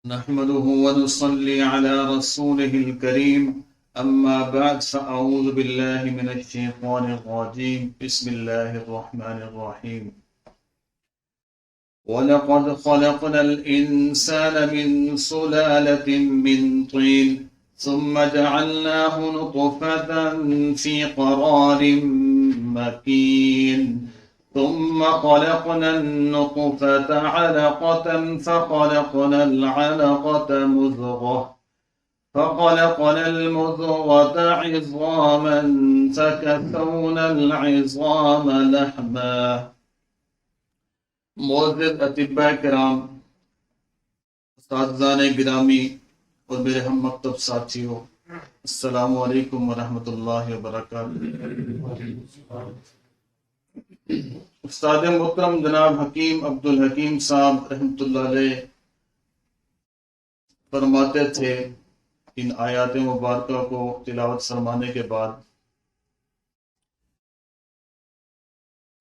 نحمده ونصلي على رسوله الكريم أما بعد فأعوذ بالله من الشيطان الرجيم بسم الله الرحمن الرحيم ولقد خلقنا الإنسان من سلالة من طين ثم جعلناه نطفة في قرار مكين ثم خلقنا النطفة علقة فخلقنا العلقة مضغة فخلقنا المضغة عظاما فكسونا العظام لحما. معزز اطباء کرام، اساتذان گرامی اور میرے ہم مکتب ساتھیوں، السلام علیکم ورحمۃ اللہ وبرکاتہ. استاد محترم جناب حکیم عبدالحکیم صاحب رحمۃ اللہ علیہ فرماتے تھے ان آیات مبارکہ کو تلاوت فرمانے کے بعد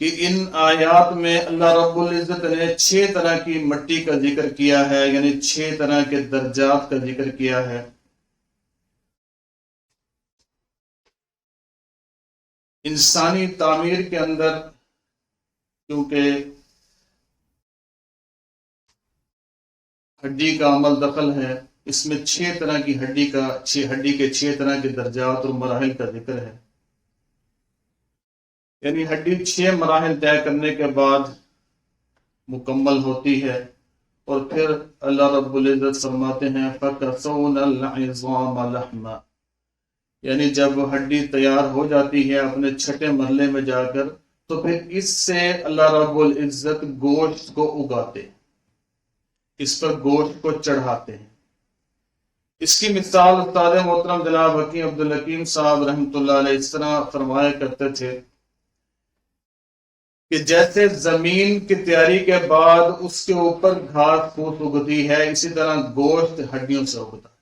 کہ ان آیات میں اللہ رب العزت نے 6 طرح کی مٹی کا ذکر کیا ہے، یعنی 6 طرح کے درجات کا ذکر کیا ہے. انسانی تعمیر کے اندر کیونکہ ہڈی کا عمل دخل ہے، اس میں 6 طرح کی ہڈی کے 6 طرح کے درجات اور مراحل کا ذکر ہے. یعنی ہڈی 6 مراحل طے کرنے کے بعد مکمل ہوتی ہے، اور پھر اللہ رب العزت فرماتے ہیں فَكَسَوْنَا الْعِظَامَ لَحْمًا، یعنی جب ہڈی تیار ہو جاتی ہے اپنے چھٹے مرحلے میں جا کر، تو پھر اس سے اللہ رب العزت گوشت کو اگاتے ہیں، اس پر گوشت کو چڑھاتے ہیں. اس کی مثال استاد محترم جناب حکیم عبدالحکیم صاحب رحمۃ اللہ علیہ اس طرح فرمایا کرتے تھے کہ جیسے زمین کی تیاری کے بعد اس کے اوپر گھاس پھوس اگتی ہے، اسی طرح گوشت ہڈیوں سے اگتا ہے.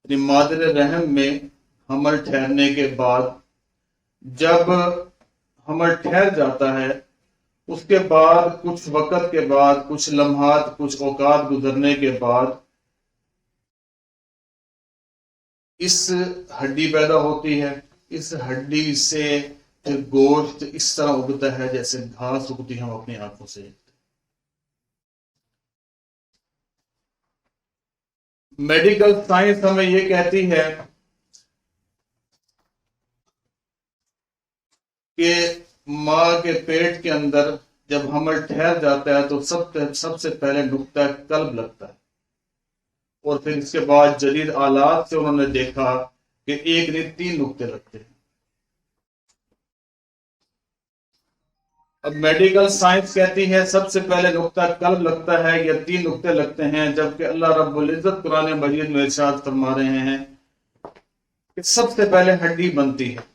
یعنی مادر رحم میں حمل ٹھہرنے کے بعد جب حمل ٹھہر جاتا ہے، اس کے بعد کچھ وقت کے بعد، کچھ لمحات، کچھ اوقات گزرنے کے بعد اس ہڈی پیدا ہوتی ہے. اس ہڈی سے پھر گوشت اس طرح اگتا ہے جیسے گھاس اگتی ہے، ہم اپنی آنکھوں سے. میڈیکل سائنس ہمیں یہ کہتی ہے کہ ماں کے پیٹ کے اندر جب حمل ٹھہر جاتا ہے تو سب سے پہلے نقطہ قلب لگتا ہے، اور پھر اس کے بعد جدید آلات سے انہوں نے دیکھا کہ ایک نہیں 3 نقطے لگتے ہیں. اب میڈیکل سائنس کہتی ہے سب سے پہلے نقطہ قلب لگتا ہے یا 3 نقطے لگتے ہیں، جبکہ اللہ رب العزت قرآن مجید میں ارشاد فرما رہے ہیں کہ سب سے پہلے ہڈی بنتی ہے.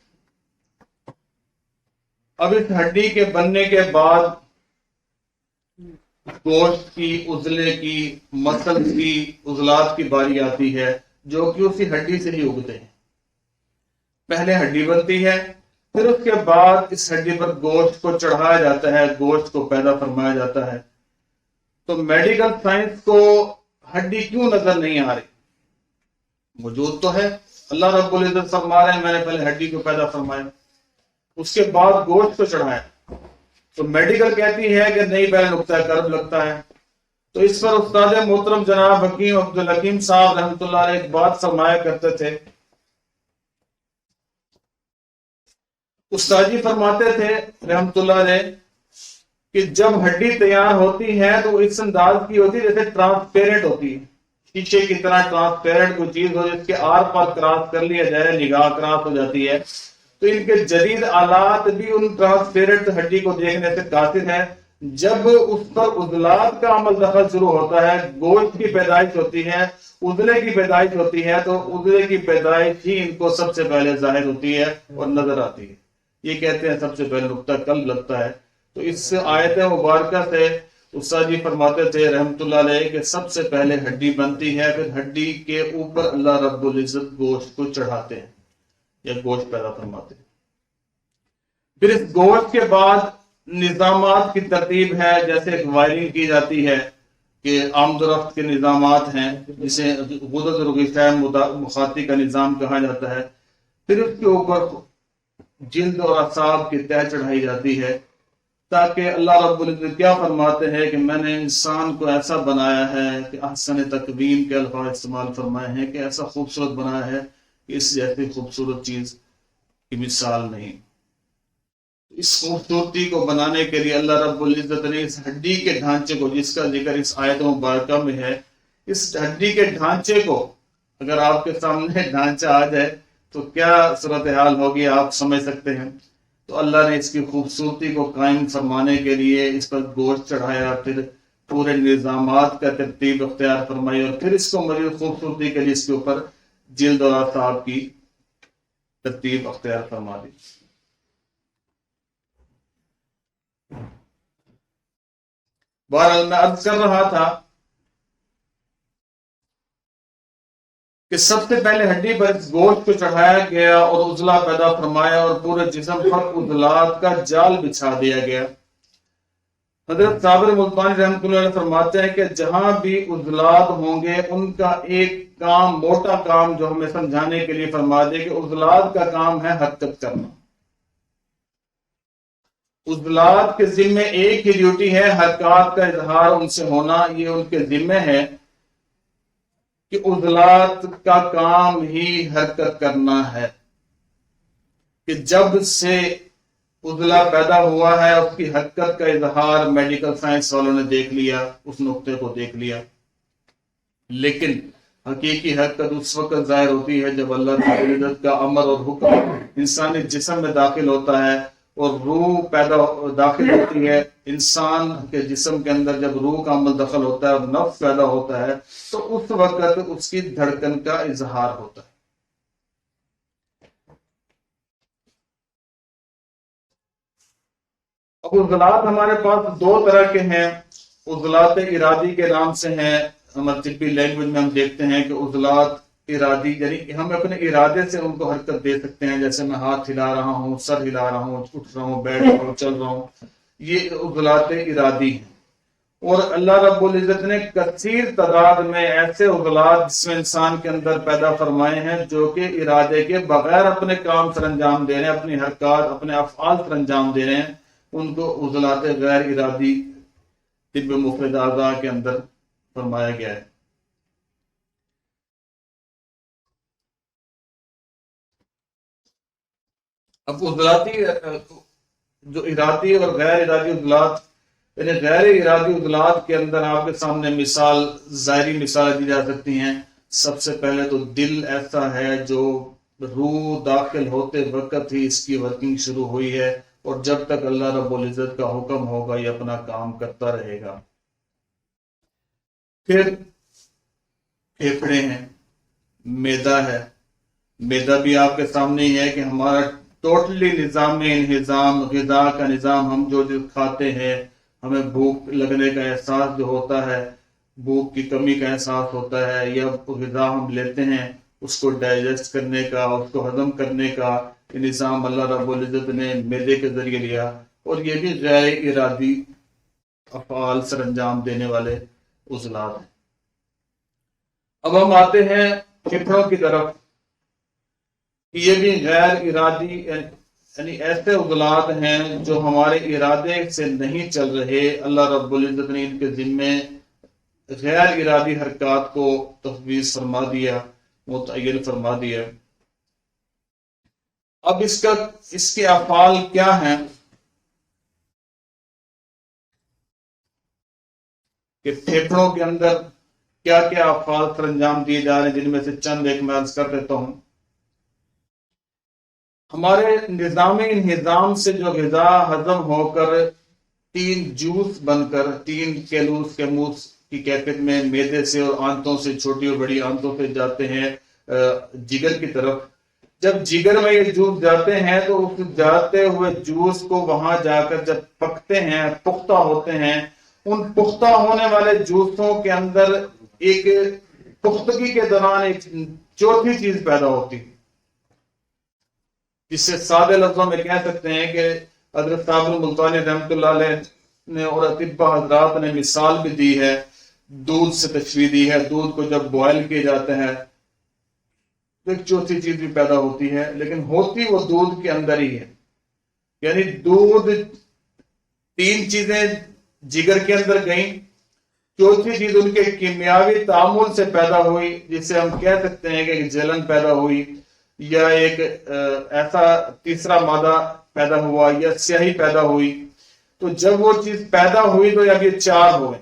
اب اس ہڈی کے بننے کے بعد گوشت کی، عضلے کی، مسل کی، عضلات کی باری آتی ہے جو کہ اسی ہڈی سے ہی اگتے ہیں. پہلے ہڈی بنتی ہے، پھر اس کے بعد اس ہڈی پر گوشت کو چڑھایا جاتا ہے، گوشت کو پیدا فرمایا جاتا ہے. تو میڈیکل سائنس کو ہڈی کیوں نظر نہیں آ رہی؟ موجود تو ہے. اللہ رب العزت فرما رہے ہیں میں نے پہلے ہڈی کو پیدا فرمایا، اس کے بعد گوشت کو چڑھایا. تو میڈیکل کہتی ہے کہ نہیں، پہلے نقطہ قلب لگتا ہے. تو اس پر استاد محترم جناب حکیم عبدالحکیم صاحب رحمۃ اللہ علیہ ایک بات فرمایا کرتے تھے. استاد جی فرماتے تھے رحمۃ اللہ علیہ کہ جب ہڈی تیار ہوتی ہے تو اس انداز کی ہوتی ہے جیسے ٹرانسپیرنٹ ہوتی ہے، شیشے کی طرح ٹرانسپیرنٹ کوئی چیز ہو جس کے آر پار کراس کر لیا جائے، نگاہ کراس ہو جاتی ہے. تو ان کے جدید آلات بھی ان ٹرانسپیرنٹ ہڈی کو دیکھنے سے قاصر ہیں. جب اس پر عضلات کا عمل دخل شروع ہوتا ہے، گوشت کی پیدائش ہوتی ہے، عضلے کی پیدائش ہوتی ہے، تو عضلے کی پیدائش ہی ان کو سب سے پہلے ظاہر ہوتی ہے اور نظر آتی ہے. یہ کہتے ہیں سب سے پہلے نقطہ قلب لگتا ہے. تو اس آیت مبارکہ سے استاد جی فرماتے تھے رحمۃ اللہ علیہ کہ سب سے پہلے ہڈی بنتی ہے، پھر ہڈی کے اوپر اللہ رب العزت گوشت کو چڑھاتے ہیں یا گوشت پیدا فرماتے ہیں. پھر اس گوشت کے بعد نظامات کی ترتیب ہے، جیسے ایک وائرنگ کی جاتی ہے کہ آمد و رفت کے نظامات ہیں جسے غدد اور غشاء مخاطی کا نظام کہا جاتا ہے، پھر اس کے اوپر جلد اور اعصاب کی تہ چڑھائی جاتی ہے، تاکہ اللہ رب العزت کیا فرماتے ہیں کہ میں نے انسان کو ایسا بنایا ہے کہ احسن تقویم کے الفاظ استعمال فرمائے ہیں کہ ایسا خوبصورت بنایا ہے کہ اس جیسی خوبصورت چیز کی مثال نہیں۔ اس خوبصورتی کو بنانے کے لیے اللہ رب العزت نے اس ہڈی کے ڈھانچے کو، جس کا ذکر اس آیت مبارکہ میں ہے، اس ہڈی کے ڈھانچے کو اگر آپ کے سامنے ڈھانچہ آ جائے تو کیا صورتحال ہوگی آپ سمجھ سکتے ہیں۔ تو اللہ نے اس کی خوبصورتی کو قائم فرمانے کے لیے اس پر گوشت چڑھایا، پھر پورے نظامات کا ترتیب اختیار فرمائی، اور پھر اس کو مزید خوبصورتی کے لیے اس کے اوپر جلد اور اعصاب کی ترتیب اختیار فرما دی۔ بہرحال میں عرض کر رہا تھا کہ سب سے پہلے ہڈی پر اس گوشت کو چڑھایا گیا اور عضلہ پیدا فرمایا، اور پورے جسم پر عضلات کا جال بچھا دیا گیا۔ حضرت صابر ملتانی رحمۃ اللہ علیہ فرماتے ہیں کہ جہاں بھی عضلات ہوں گے ان کا ایک کام، موٹا کام جو ہمیں سمجھانے کے لیے فرما دے کہ عضلات کا کام ہے حرکت کرنا۔ عضلات کے ذمے ایک ہی ڈیوٹی ہے، حرکات کا اظہار ان سے ہونا، یہ ان کے ذمے ہے کہ عضلات کا کام ہی حرکت کرنا ہے، کہ جب سے عضلہ پیدا ہوا ہے اس کی حرکت کا اظہار میڈیکل سائنس والوں نے دیکھ لیا، اس نقطے کو دیکھ لیا، لیکن حقیقی حرکت اس وقت ظاہر ہوتی ہے جب اللہ تعالی عزت کا امر اور حکم انسانی جسم میں داخل ہوتا ہے اور روح پیدا داخل ہوتی ہے۔ انسان کے جسم کے اندر جب روح کا عمل دخل ہوتا ہے اور نفس پیدا ہوتا ہے تو اس وقت اس کی دھڑکن کا اظہار ہوتا ہے۔ اب عضلات ہمارے پاس دو طرح کے ہیں، عضلات ارادی کے نام سے ہیں، ہمارے طبی لینگویج میں ہم دیکھتے ہیں کہ عضلات ارادی یعنی ہم اپنے ارادے سے ان کو حرکت دے سکتے ہیں، جیسے میں ہاتھ ہلا رہا ہوں، سر ہلا رہا ہوں، اٹھ رہا ہوں، بیٹھ رہا ہوں، چل رہا ہوں، یہ عضلات ارادی ہیں۔ اور اللہ رب العزت نے کثیر تعداد میں ایسے عضلات جس میں انسان کے اندر پیدا فرمائے ہیں جو کہ ارادے کے بغیر اپنے کام سر انجام دے رہے ہیں، اپنی حرکات، اپنے افعال سر انجام دے رہے ہیں، ان کو عضلات غیر ارادی طب مفرد اعضاء کے اندر فرمایا گیا ہے۔ اب عضلاتی جو ارادی اور غیر ارادی عضلات، یعنی غیر ارادی عضلات کے اندر آپ کے سامنے مثال، ظاہری مثال دی جا سکتی ہیں۔ سب سے پہلے تو دل ایسا ہے جو روح داخل ہوتے وقت ہی اس کی ورکنگ شروع ہوئی ہے، اور جب تک اللہ رب العزت کا حکم ہوگا یہ اپنا کام کرتا رہے گا۔ پھر پھیپھڑے ہیں، معدہ ہے، معدہ بھی آپ کے سامنے ہی ہے کہ ہمارا ٹوٹلی نظام انہضام، غذا کا نظام، ہم جو کھاتے ہیں، ہمیں بھوک لگنے کا احساس جو ہوتا ہے، بھوک کی کمی کا احساس ہوتا ہے، یا غذا ہم لیتے ہیں اس کو ڈائجسٹ کرنے کا، اس کو ہضم کرنے کا نظام اللہ رب العزت نے معدے کے ذریعے لیا، اور یہ بھی غیر ارادی افعال سر انجام دینے والے عضلات ہیں۔ اب ہم آتے ہیں پھیپھڑوں کی طرف، یہ بھی غیر ارادی یعنی ایسے عضلات ہیں جو ہمارے ارادے سے نہیں چل رہے، اللہ رب العزت نے ان کے ذمے غیر ارادی حرکات کو تفویض فرما دیا، متعین فرما دیا۔ اب اس کے افعال کیا ہیں کہ پھیپھڑوں کے اندر کیا کیا افعال سر انجام دیے جا رہے ہیں، جن میں سے چند ایک میں عرض کر دیتا ہوں۔ ہمارے نظام انہضام سے جو غذا ہضم ہو کر 3 جوس بن کر 3 کیلوز کی کیفیت میں معدے سے اور آنتوں سے، چھوٹی اور بڑی آنتوں سے جاتے ہیں جگر کی طرف، جب جگر میں یہ جوس جاتے ہیں تو اس جاتے ہوئے جوس کو وہاں جا کر جب پکتے ہیں، پختہ ہوتے ہیں، ان پختہ ہونے والے جوسوں کے اندر ایک پختگی کے دوران ایک چوتھی چیز پیدا ہوتی ہے، جس سے سادے لفظوں میں کہہ سکتے ہیں کہ حضرت صابر ملتانی رحمۃ اللہ علیہ نے اور اطباء حضرات نے مثال بھی دی ہے دودھ سے تشبیہ دی ہے، دودھ کو جب بوائل کیے جاتے ہیں تو ایک چوتھی چیز بھی پیدا ہوتی ہے، لیکن ہوتی وہ دودھ کے اندر ہی ہے. یعنی دودھ، تین چیزیں جگر کے اندر گئیں، چوتھی چیز ان کے کیمیاوی تعامل سے پیدا ہوئی، جس سے ہم کہہ سکتے ہیں کہ ایک جلن پیدا ہوئی، یا ایک ایسا تیسرا مادہ پیدا ہوا، یا سیاہی پیدا ہوئی. تو جب وہ چیز پیدا ہوئی تو اب یہ چار ہو گئے.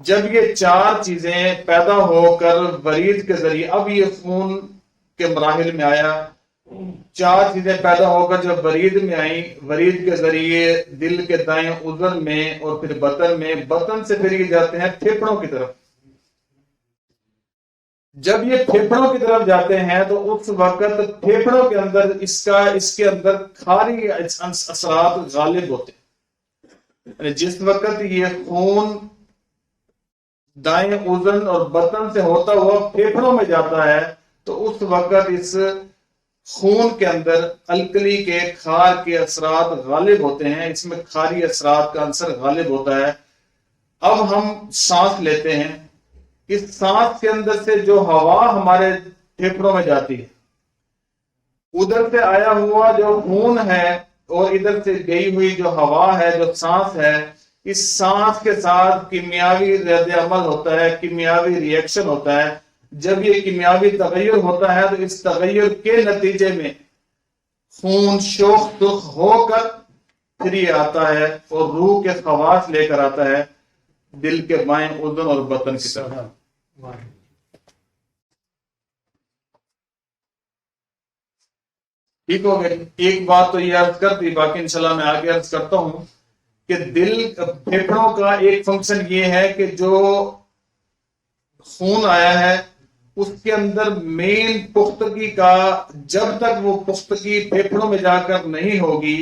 جب یہ چار چیزیں پیدا ہو کر ورید کے ذریعے، اب یہ خون کے مراحل میں آیا، چار چیزیں پیدا ہو کر جب ورید میں آئیں، ورید کے ذریعے دل کے دائیں عضو میں اور پھر بطن میں، بطن سے پھر یہ جاتے ہیں پھیپھڑوں کی طرف. جب یہ پھیپھڑوں کی طرف جاتے ہیں تو اس وقت پھیپھڑوں کے اندر اس کے اندر کھاری اثرات غالب ہوتے ہیں. جس وقت یہ خون دائیں اذن اور بطن سے ہوتا ہوا پھیپھڑوں میں جاتا ہے تو اس وقت اس خون کے اندر الکلی کے کھار کے اثرات غالب ہوتے ہیں، اس میں کھاری اثرات کا عنصر غالب ہوتا ہے. اب ہم سانس لیتے ہیں، اس سانس کے اندر سے جو ہوا ہمارے پھیپھڑوں میں جاتی ہے، ادھر سے آیا ہوا جو خون ہے اور ادھر سے گئی ہوئی جو ہوا ہے، جو سانس ہے، اس سانس کے ساتھ کیمیاوی رد عمل ہوتا ہے، کیمیاوی ری ایکشن ہوتا ہے. جب یہ کیمیاوی تغیر ہوتا ہے تو اس تغیر کے نتیجے میں خون شوخ سرخ ہو کر پھر یہ آتا ہے اور روح کے خواص لے کر آتا ہے دل کے بائیں اذن اور بطن کی طرف. ٹھیک ہو گئی. ایک بات تو یہ عرض کر دی، باقی انشاءاللہ میں آگے عرض کرتا ہوں کہ دل پھیپھڑوں کا ایک فنکشن یہ ہے کہ جو خون آیا ہے اس کے اندر مین پختگی کا، جب تک وہ پختگی پھیپھڑوں میں جا کر نہیں ہوگی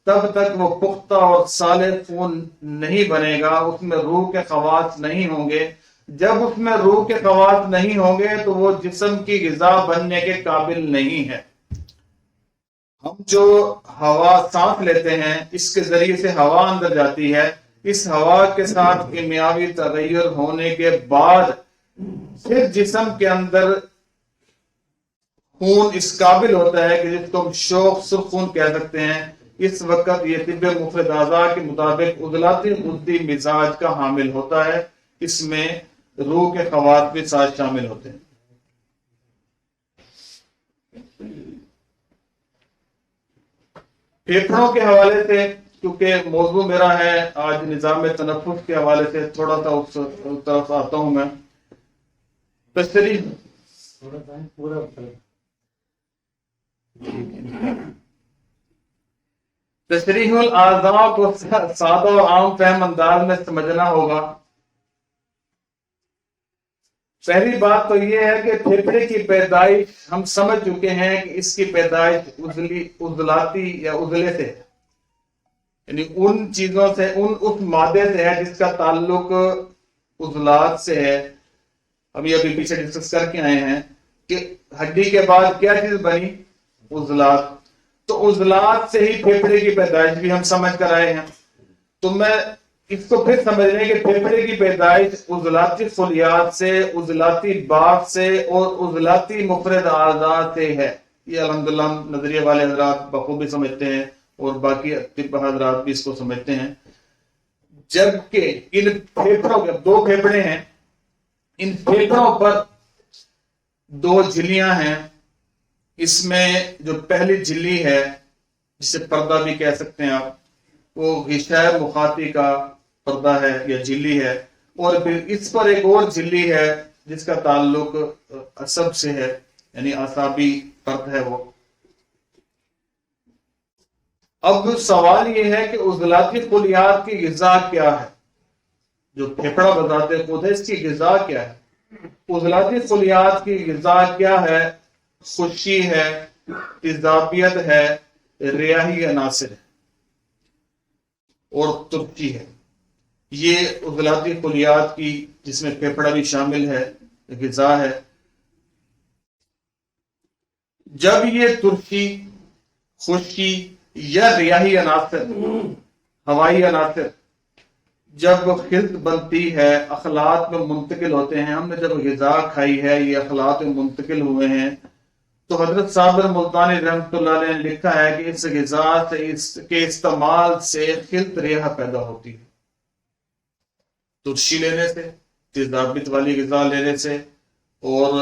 تب تک وہ پختہ اور صالح خون نہیں بنے گا، اس میں روح کے خواص نہیں ہوں گے. جب اس میں روح کے خواص نہیں ہوں گے تو وہ جسم کی غذا بننے کے قابل نہیں ہے. ہم جو ہوا سانس لیتے ہیں اس کے ذریعے سے ہوا اندر جاتی ہے، اس ہوا کے ساتھ کیمیاوی تغیر ہونے کے بعد پھر جسم کے اندر خون اس قابل ہوتا ہے کہ جس کو ہم شوخ سرخ خون کہہ سکتے ہیں. اس وقت یہ طب مفرد اعضاء کے مطابق عضلاتی غدی مزاج کا حامل ہوتا ہے، اس میں روح کے خواص بھی ساتھ شامل ہوتے ہیں. پھیپھڑوں کے حوالے سے کیونکہ موضوع میرا ہے آج نظام تنفس کے حوالے سے تھوڑا سا اس طرف آتا ہوں. میں تشریح الاعضاء کو سادہ اور عام فہم انداز میں سمجھنا ہوگا. پہلی بات تو یہ ہے کہ پھیپھڑے کی پیدائش ہم سمجھ چکے ہیں کہ اس کی پیدائش عضلاتی یا عضلے سے، یعنی ان چیزوں سے، اس مادے سے ہے جس کا تعلق عضلات سے ہے. ہم یہ ابھی پیچھے ڈسکس کر کے آئے ہیں کہ ہڈی کے بعد کیا چیز بنی؟ عضلات. تو عضلات سے ہی پھیپھڑے کی پیدائش بھی ہم سمجھ کر آئے ہیں. تو میں اس کو پھر سمجھ لیں کہ پھیپھڑے کی پیدائش عضلاتی خلیات سے، عضلاتی باف سے اور عضلاتی مفرد اعضاء سے ہے. یہ الحمدللہ نظریے والے حضرات بخوبی سمجھتے ہیں اور باقی طب حضرات بھی اس کو سمجھتے ہیں. جبکہ ان پھیپھڑوں کے دو پھیپھڑے ہیں، ان پھیپھڑوں پر دو جھلیاں ہیں. اس میں جو پہلی جھلی ہے جسے پردہ بھی کہہ سکتے ہیں آپ، وہ غشاء مخاطی کا پردہ ہے یا جھلی ہے، اور پھر اس پر ایک اور جھلی ہے جس کا تعلق عصب سے ہے، یعنی اعصابی پرت ہے وہ. اب سوال یہ ہے کہ عضلاتی خلیات کی غذا کیا ہے؟ جو پھیپھڑا بتاتے خود ہے، اس کی غذا کیا ہے؟ عضلاتی خلیات کی غذا کیا ہے؟ خشکی ہے، تیزابیت ہے، ریاحی عناصر ہے اور ترکی ہے. یہ عضلاتی خلیات کی، جس میں پھیپھڑا بھی شامل ہے، غذا ہے. جب یہ ترکی، خشکی یا ریاحی عناصر، ہوائی عناصر جب خلط بنتی ہے اخلاط میں منتقل ہوتے ہیں. ہم نے جب غذا کھائی ہے یہ اخلاط میں منتقل ہوئے ہیں. تو حضرت صابر ملتانی رحمۃ اللہ علیہ نے لکھا ہے کہ اس غذا سے اس کے استعمال سے خلط ریح پیدا ہوتی ہے. ترشی لینے سے، تیزابیت والی غذا لینے سے، اور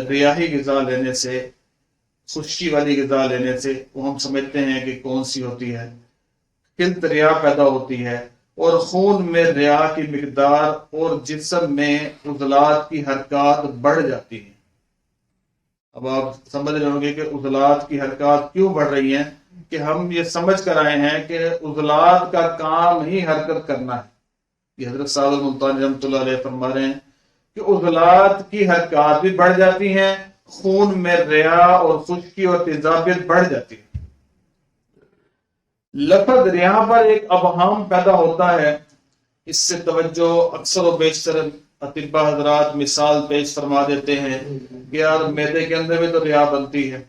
ریاحی غذا لینے سے، خشکی والی غذا لینے سے، وہ ہم سمجھتے ہیں کہ کون سی ہوتی ہے، خلط ریاح پیدا ہوتی ہے. اور خون میں ریاح کی مقدار اور جسم میں عضلات کی حرکات بڑھ جاتی ہیں. اب آپ سمجھ رہے ہوں گے کہ عضلات کی حرکات کیوں بڑھ رہی ہیں، کہ ہم یہ سمجھ کر آئے ہیں کہ عضلات کا کام ہی حرکت کرنا ہے. یہ حضرت صابر ملتانی رحمۃ اللہ علیہ فرما رہے ہیں کہ عضلات کی حرکات بھی بڑھ جاتی ہیں، خون میں ریاح اور خشکی اور تیزابیت بڑھ جاتی ہے. لفظ ریاح پر ایک ابہام پیدا ہوتا ہے. اس سے توجہ اکثر و بیشتر اطباء حضرات مثال پیش فرما دیتے ہیں کہ یار معدے کے اندر بھی تو ریاح بنتی ہے.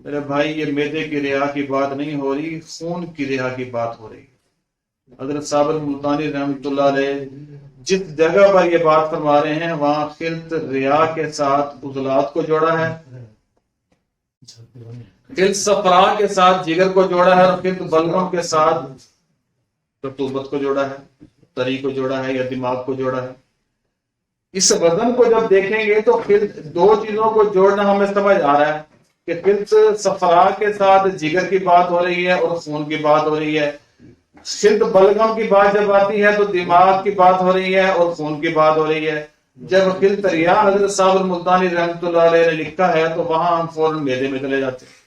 میرے بھائی یہ معدے کی ریاح کی بات نہیں ہو رہی، خون کی ریاح کی بات ہو رہی ہے. حضرت صابر ملتانی رحمۃ اللہ علیہ جس جگہ پر یہ بات فرما رہے ہیں وہاں خلط ریاح کے ساتھ عضلات کو جوڑا ہے، خلط صفرا کے ساتھ جگر کو جوڑا ہے، اور خلط بلغم کے ساتھ رطوبت کو جوڑا ہے، تری کو جوڑا ہے یا دماغ کو جوڑا ہے. اس وزن کو جب دیکھیں گے تو خلط دو چیزوں کو جوڑنا ہمیں سمجھ آ رہا ہے کہ خلط صفرا کے ساتھ جگر کی بات ہو رہی ہے اور خون کی بات ہو رہی ہے. خلط بلغم کی بات جب آتی ہے تو دماغ کی بات ہو رہی ہے اور خون کی بات ہو رہی ہے. جب خلط ریاح حضرت صابر ملتانی رحمۃ اللہ علیہ نے لکھا ہے تو وہاں ہم فوراً معدے میں چلے جاتے ہیں.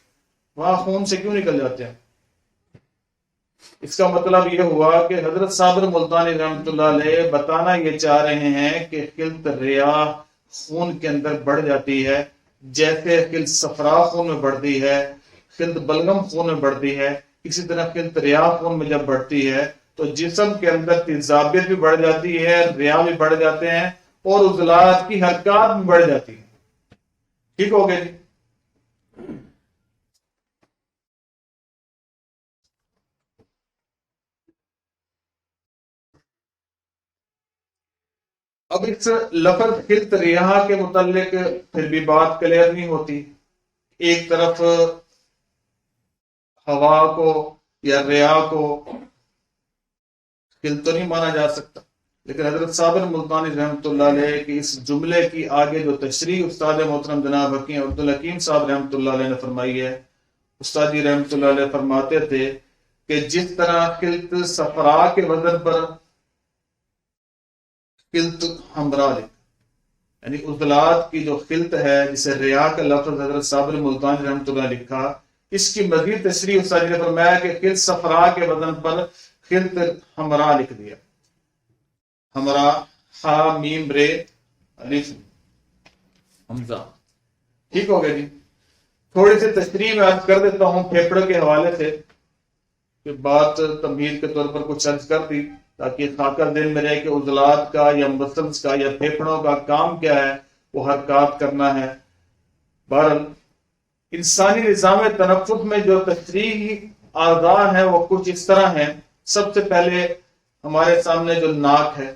وہاں خون سے کیوں نکل جاتے ہیں؟ اس کا مطلب یہ ہوا کہ حضرت صابر ملتانی رحمۃ اللہ علیہ بتانا یہ چاہ رہے ہیں کہ خلط ریاح خون کے اندر بڑھ جاتی ہے، جیسے خلط صفرا خون میں بڑھتی ہے، خلط بلغم خون میں بڑھتی ہے، اسی طرح خلط ریاح خون میں جب بڑھتی ہے تو جسم کے اندر تیزابیت بھی بڑھ جاتی ہے، ریاح بھی بڑھ جاتے ہیں، اور عضلات کی حرکات بھی بڑھ جاتی ہیں. ٹھیک ہو گئے جی؟ اب اس لفظ خلط ریاح کے متعلق پھر بھی بات کلیئر نہیں ہوتی. ایک طرف ہوا کو یا ریاح کو خلط تو نہیں مانا جا سکتا، لیکن حضرت صابر ملتانی رحمۃ اللہ علیہ کی اس جملے کی آگے جو تشریح استاد محترم جناب حکیم عبدالحکیم صاحب رحمۃ اللہ علیہ نے فرمائی ہے، استاد جی رحمۃ اللہ علیہ فرماتے تھے کہ جس طرح خلط صفرا کے وزن پر خلط حمرا لکھ، یعنی عضلات کی جو خلط ہے جسے ریاح کا لفظ حضرت صابر ملتانی رحمۃ اللہ نے لکھا، اس کی مزید تشریح استاد جی نے فرمایا کہ خلط صفرا کے وزن پر خلط حمرا لکھ دیا. حمرا ہا میم رے الف حمزہ. ٹھیک ہو گیا جی؟ تھوڑی سی تشریح میں عرض کر دیتا ہوں پھیپڑے کے حوالے سے، کہ بات تمہید کے طور پر کچھ عرض کر دی تاکہ خاکہ ذہن میں رہے کہ عضلات کا یا مسلس کا یا پھیپڑوں کا کام کیا ہے، وہ حرکات کرنا ہے. بہرحال انسانی نظام تنفس میں جو تشریحی اعضاء ہیں وہ کچھ اس طرح ہیں. سب سے پہلے ہمارے سامنے جو ناک ہے،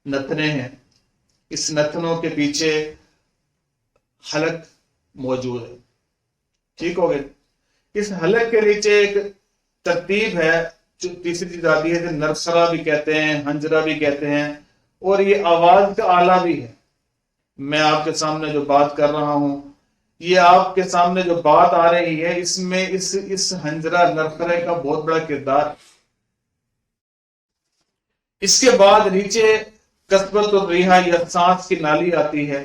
نتنے ہیں، اس نتنوں کے پیچھے حلق موجود ہے. ٹھیک ہو گئے؟ اس حلق کے نیچے ایک ترتیب ہے، جو تیسری چیز آتی ہے، نرسرا بھی کہتے ہیں، ہنجرا بھی کہتے ہیں، اور یہ آواز کا آلہ بھی ہے. میں آپ کے سامنے جو بات کر رہا ہوں، یہ آپ کے سامنے جو بات آ رہی ہے، اس میں اس ہنجرا نرسرے کا بہت بڑا کردار. اس کے بعد نیچے قصبۃ الریحہ یا سانس کی نالی آتی ہے.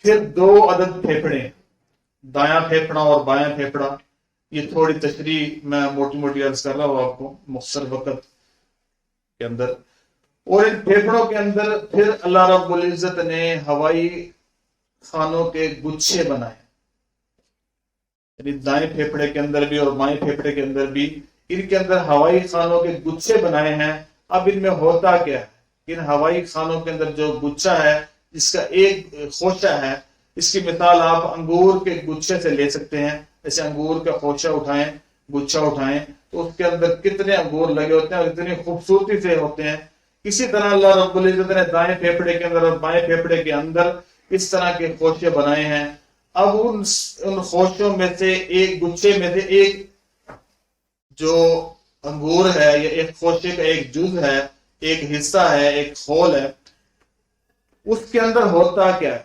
پھر 2 عدد پھیپھڑے، دایاں پھیپھڑا اور بایاں پھیپھڑا. یہ تھوڑی تشریح میں موٹی موٹی عرض کر رہا ہوں آپ کو مختصر وقت کے اندر. اور ان پھیپھڑوں کے اندر پھر اللہ رب العزت نے ہوائی خانوں کے گچھے بنائے، یعنی دائیں پھیپھڑے کے اندر بھی اور بائیں پھیپھڑے کے اندر بھی ان کے اندر ہوائی خانوں کے گچھے بنائے ہیں. اب ان میں ہوتا کیا ہے؟ ان ہوائی خانوں کے اندر جو گچھا ہے، جس کا ایک خوشہ ہے، اس کی مثال آپ انگور کے گچھے سے لے سکتے ہیں. جیسے انگور کا خوشہ اٹھائیں گچھا اٹھائیں تو اس کے اندر کتنے انگور لگے ہوتے ہیں اور اتنی خوبصورتی سے ہوتے ہیں. اسی طرح اللہ رب العزت نے دائیں پھیپھڑے کے اندر اور بائیں پھیپھڑے کے اندر اس طرح کے خوشے بنائے ہیں. اب ان خوشوں میں سے ایک گچھے میں سے ایک جو انگور ہے یا ایک خوشے کا ایک جز ہے، ایک حصہ ہے، ایک خول ہے، اس کے اندر ہوتا کیا ہے؟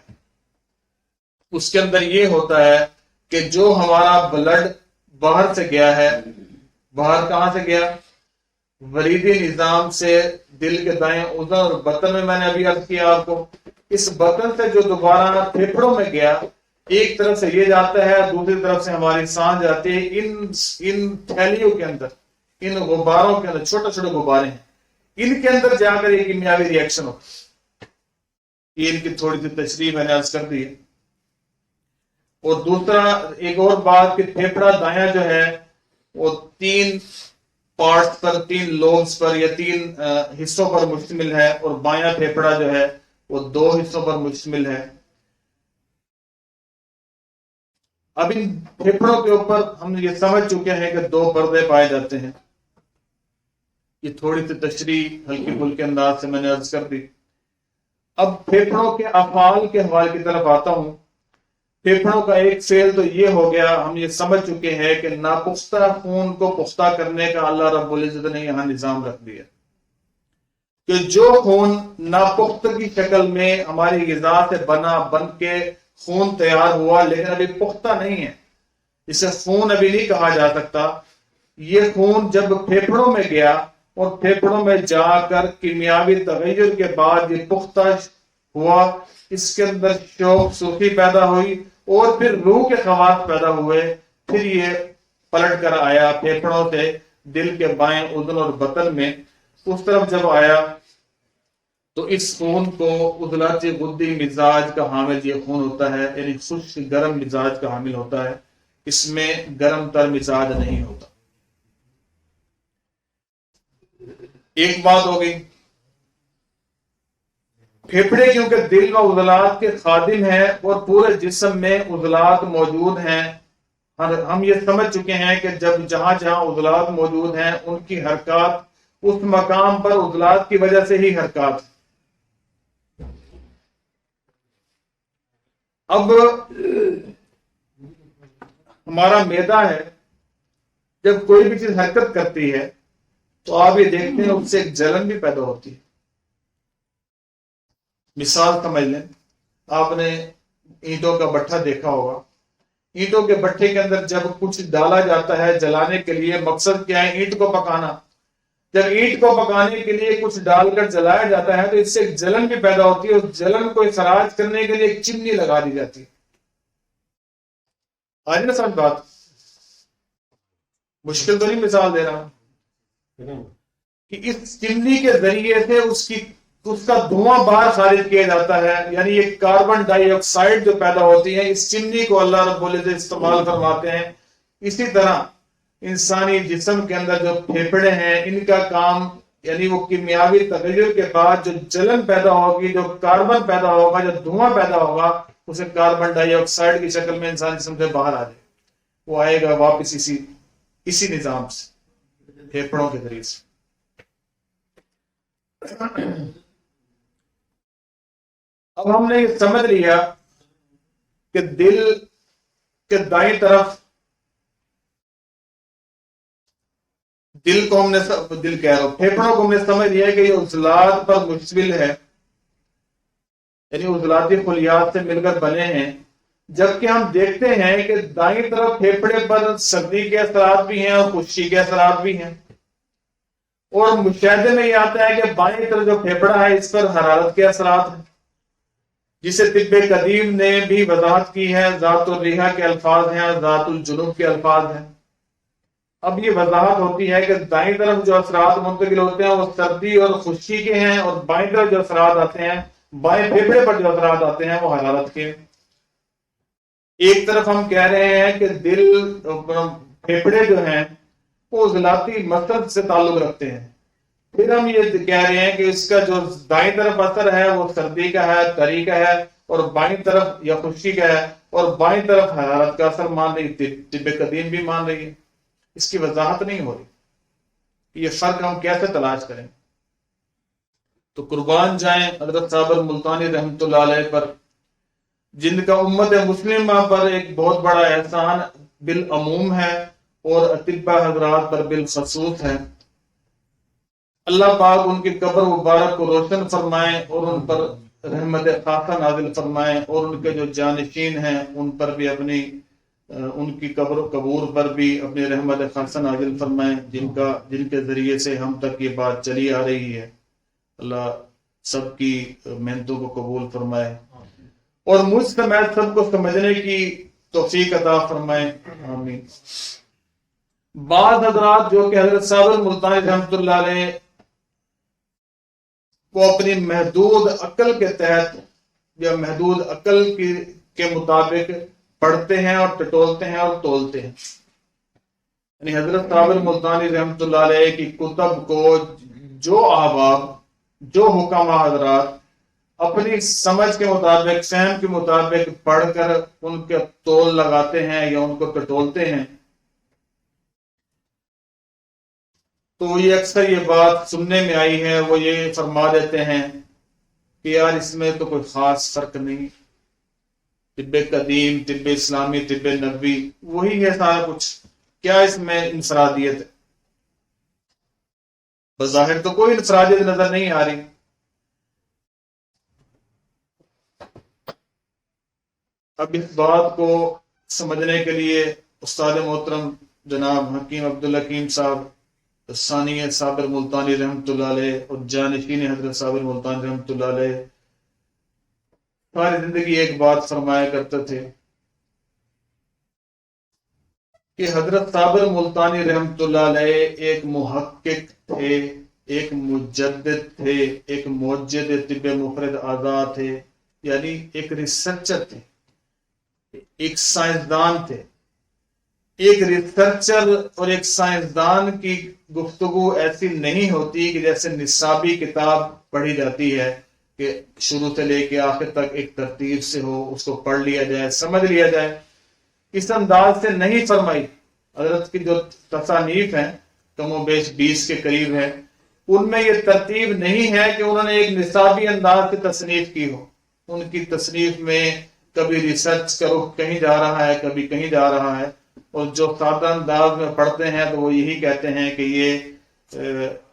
اس کے اندر یہ ہوتا ہے کہ جو ہمارا بلڈ باہر سے گیا ہے، باہر کہاں سے گیا؟ وریدی نظام سے دل کے دائیں اذن اور بطن میں نے ابھی عرض کیا آپ کو. اس بطن سے جو دوبارہ پھیپھڑوں میں گیا، ایک طرف سے یہ جاتا ہے، دوسری طرف سے ہماری سانس جاتی ہے. ان تھیلیوں کے اندر، ان غباروں کے اندر، چھوٹے چھوٹے غبارے ہیں، ان کے اندر جا کر یہ کیمیاوی ری ایکشن ہوتا ہے. یہ ان کی تھوڑی سی تشریح میں نے عرض کر دی ہے. اور دوسرا ایک اور بات کہ پھیپھڑا دایاں جو ہے وہ 3 پارٹس پر، 3 لوبس پر یا 3 حصوں پر مشتمل ہے، اور بایاں پھیپھڑا جو ہے وہ 2 حصوں پر مشتمل ہے. اب ان پھیپھڑوں کے اوپر ہم یہ سمجھ چکے ہیں کہ 2 پردے پائے جاتے ہیں. یہ تھوڑی سی تشریح ہلکی پھلکے انداز سے میں نے عرض کر دی. اب پھیپھڑوں کے افعال کے حوالے کی طرف آتا ہوں. پھیپھڑوں کا ایک فعل تو یہ ہو گیا، ہم یہ سمجھ چکے ہیں کہ ناپختہ خون کو پختہ کرنے کا اللہ رب العزت نے یہاں نظام رکھ دیا کہ جو خون ناپختہ کی شکل میں ہماری غذا سے بن کے خون تیار ہوا لیکن ابھی پختہ نہیں ہے، اسے خون ابھی نہیں کہا جا سکتا. یہ خون جب پھیپھڑوں میں گیا اور پھیپھڑوں میں جا کر کیمیاوی تغیر کے بعد یہ پختہ ہوا، اس کے اندر شوق سوخی پیدا ہوئی اور پھر روح کے خواص پیدا ہوئے. پھر یہ پلٹ کر آیا پھیپھڑوں سے دل کے بائیں اذن اور بطن میں. اس طرف جب آیا تو اس خون کو عضلاتی غدی مزاج کا حامل یہ خون ہوتا ہے، یعنی خشک گرم مزاج کا حامل ہوتا ہے. اس میں گرم تر مزاج نہیں ہوتا. ایک بات ہو گئی. پھیپھڑے کیونکہ دل و عضلات کے خادم ہیں اور پورے جسم میں عضلات موجود ہیں، ہم یہ سمجھ چکے ہیں کہ جب جہاں عضلات موجود ہیں ان کی حرکات اس مقام پر عضلات کی وجہ سے ہی حرکات. اب ہمارا معدہ ہے، جب کوئی بھی چیز حرکت کرتی ہے تو آپ یہ دیکھتے ہیں اس سے ایک جلن بھی پیدا ہوتی ہے. مثال سمجھ لیں، آپ نے اینٹوں کا بٹھا دیکھا ہوگا. اینٹوں کے بٹھے کے اندر جب کچھ ڈالا جاتا ہے جلانے کے لیے، مقصد کیا ہے؟ اینٹ کو پکانا. جب اینٹ کو پکانے کے لیے کچھ ڈال کر جلایا جاتا ہے تو اس سے ایک جلن بھی پیدا ہوتی ہے. اس جلن کو اخراج کرنے کے لیے ایک چمنی لگا دی جاتی ہے. آج نا سمجھ بات، مشکل تو نہیں مثال دے رہا کہ اس چمنی کے ذریعے سے اس کا دھواں باہر خارج کیا جاتا ہے، یعنی یہ کاربن ڈائی آکسائڈ جو پیدا ہوتی ہے اس چمنی کو اللہ رب العزت استعمال فرماتے ہیں. اسی طرح انسانی جسم کے اندر جو پھیپھڑے ہیں ان کا کام، یعنی وہ کیمیاوی تغیر کے بعد جو جلن پیدا ہوگی، جو کاربن پیدا ہوگا، جو دھواں پیدا ہوگا، اسے کاربن ڈائی آکسائڈ کی شکل میں انسان جسم سے باہر آ جائے. وہ آئے گا واپس اسی نظام سے، پھیپھڑوں کے ذریعے سے. اب ہم نے یہ سمجھ لیا کہ دل کے دائیں طرف، دل کو ہم نے پھیپھڑوں کو ہم نے سمجھ لیا کہ یہ عضلات پر مشتمل ہے، یعنی عضلاتی خلیات سے مل کر بنے ہیں. جبکہ ہم دیکھتے ہیں کہ دائیں طرف پھیپھڑے پر سردی کے اثرات بھی ہیں اور خشکی کے اثرات بھی ہیں، اور مشاہدے میں یہ آتا ہے کہ بائیں طرف جو پھیپھڑا ہے اس پر حرارت کے اثرات ہیں، جسے طب قدیم نے بھی وضاحت کی ہے. ذات الریحہ کے الفاظ ہیں اور ذات الجنوب کے الفاظ ہیں. اب یہ وضاحت ہوتی ہے کہ دائیں طرف جو اثرات منتقل ہوتے ہیں وہ سردی اور خشکی کے ہیں، اور بائیں طرف جو اثرات آتے ہیں، بائیں پھیپھڑے پر جو اثرات آتے ہیں وہ حرارت کے. ایک طرف ہم کہہ رہے ہیں کہ دل، پھیپھڑے جو ہیں وہ عضلاتی مسل سے تعلق رکھتے ہیں. پھر ہم یہ کہہ رہے ہیں کہ اس کا جو دائیں طرف اثر ہے وہ سردی کا ہے، تری کا ہے، اور بائیں طرف یا خشکی کا ہے، اور بائیں طرف حرارت کا اثر مان رہی، طب قدیم بھی مان رہی ہے. اس کی وضاحت نہیں ہو رہی، یہ فرق ہم کیسے تلاش کریں؟ تو قربان جائیں حضرت صابر ملتانی رحمۃ اللہ علیہ پر، جن کا امت مسلمہ پر ایک بہت بڑا احسان بالعموم ہے اور اطباء حضرات پر بالخصوص ہے۔ اللہ پاک ان کی قبر مبارک کو روشن فرمائیں اور ان پر رحمت خاصہ نازل فرمائیں، اور ان کے جو جانشین ہیں ان پر بھی اپنی ان کی قبر و قبور پر بھی اپنی رحمت خاصہ نازل فرمائیں، جن کے ذریعے سے ہم تک یہ بات چلی آ رہی ہے۔ اللہ سب کی محنتوں کو قبول فرمائے اور مجھ سمیت سب کو سمجھنے کی توفیق عطا فرمائے، آمین۔ بعض حضرات جو کہ حضرت صابر ملتانی رحمۃ اللہ علیہ کو اپنی محدود عقل کے تحت یا محدود عقل کے مطابق پڑھتے ہیں اور ٹٹولتے ہیں اور تولتے ہیں، یعنی حضرت صابر ملتانی رحمۃ اللہ علیہ کی کتب کو جو احباب، جو حکماء حضرات اپنی سمجھ کے مطابق، فہم کے مطابق پڑھ کر ان کے تول لگاتے ہیں یا ان کو ٹٹولتے ہیں، تو یہ اکثر یہ بات سننے میں آئی ہے، وہ یہ فرما دیتے ہیں کہ یار اس میں تو کوئی خاص فرق نہیں، طب قدیم، طب اسلامی، طب نبوی وہی ہے سارا کچھ، کیا اس میں انفرادیت ہے؟ بظاہر تو کوئی انفرادیت نظر نہیں آ رہی۔ اب اس بات کو سمجھنے کے لیے استاد محترم جناب حکیم عبدالحکیم صاحب ثانی صابر ملتانی رحمۃ اللہ علیہ اور جانشین حضرت صابر ملتانی رحمۃ اللہ علیہ ساری زندگی ایک بات فرمایا کرتے تھے کہ حضرت صابر ملتانی رحمۃ اللہ علیہ ایک محقق تھے، ایک مجدد تھے، ایک موجد طب مفرد اعضاء تھے، یعنی ایک ریسرچر تھے، ایک سائنسدان تھے۔ ایک ریسرچر اور ایک سائنسدان کی گفتگو ایسی نہیں ہوتی کہ جیسے نصابی کتاب پڑھی جاتی ہے کہ شروع سے لے کے آخر تک ایک ترتیب سے ہو، اس کو پڑھ لیا جائے، سمجھ لیا جائے، اس انداز سے نہیں فرمائی۔ حضرت کی جو تصانیف ہیں کم و بیش 20 کے قریب ہیں، ان میں یہ ترتیب نہیں ہے کہ انہوں نے ایک نصابی انداز سے تصنیف کی ہو۔ ان کی تصنیف میں کبھی ریسرچ کا رخ کہیں جا رہا ہے، کبھی کہیں جا رہا ہے، اور جو سادہ انداز میں پڑھتے ہیں تو وہ یہی کہتے ہیں کہ یہ